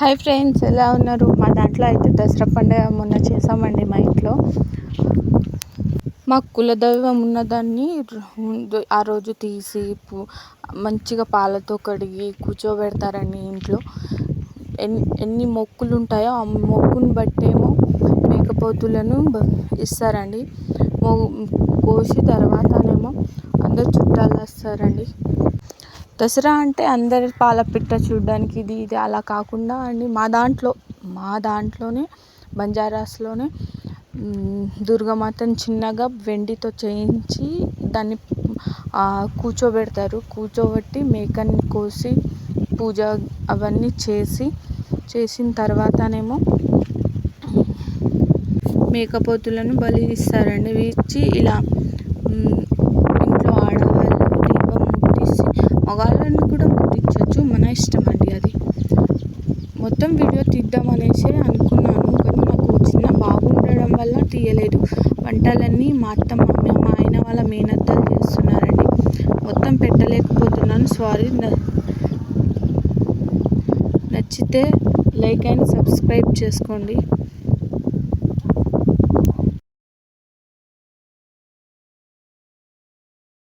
Hi friends, ఎలా ఉన్నారు? మా దాంట్లో అయితే దసరా పండుగ మొన్న చేసామండి. మా ఇంట్లో మా కులదైవం ఉన్నదాన్ని ఆ రోజు తీసి మంచిగా పాలతో కడిగి కూర్చోబెడతారండి ఇంట్లో. ఎన్ని మొక్కులు ఉంటాయో ఆ మొక్కుని బట్టేమో మేకపోతులను ఇస్తారండి. కోసి తర్వాతనేమో అందరు చుట్టాలు వస్తారండి. దసరా అంటే అందరి పాలపిట్ట చూడడానికి ఇది అలా కాకుండా అండి, మా దాంట్లోనే బంజారాస్లోనే దుర్గామాతను చిన్నగా వెండితో చేయించి దాన్ని కూర్చోబెట్టి మేకని కోసి పూజ అవన్నీ చేసిన తర్వాతనేమో మేకపోతులను బలి ఇస్తారండి. ఇచ్చి ఇలా ఇంట్లో ఆడవాళ్ళు దీపం ముట్టించి మగవాళ్ళని కూడా ముట్టించవచ్చు, మన ఇష్టం అండి. అది మొత్తం వీడియో తీద్దామనేసి అనుకున్నాను, కానీ నాకు చిన్న బాబు ఉండడం వల్ల తీయలేదు. వంటలన్నీ మా ఆయన వాళ్ళ మేనత్తలు చేస్తున్నారండి. మొత్తం పెట్టలేకపోతున్నాను, సారీ. నచ్చితే లైక్ అండ్ సబ్స్క్రైబ్ చేసుకోండి.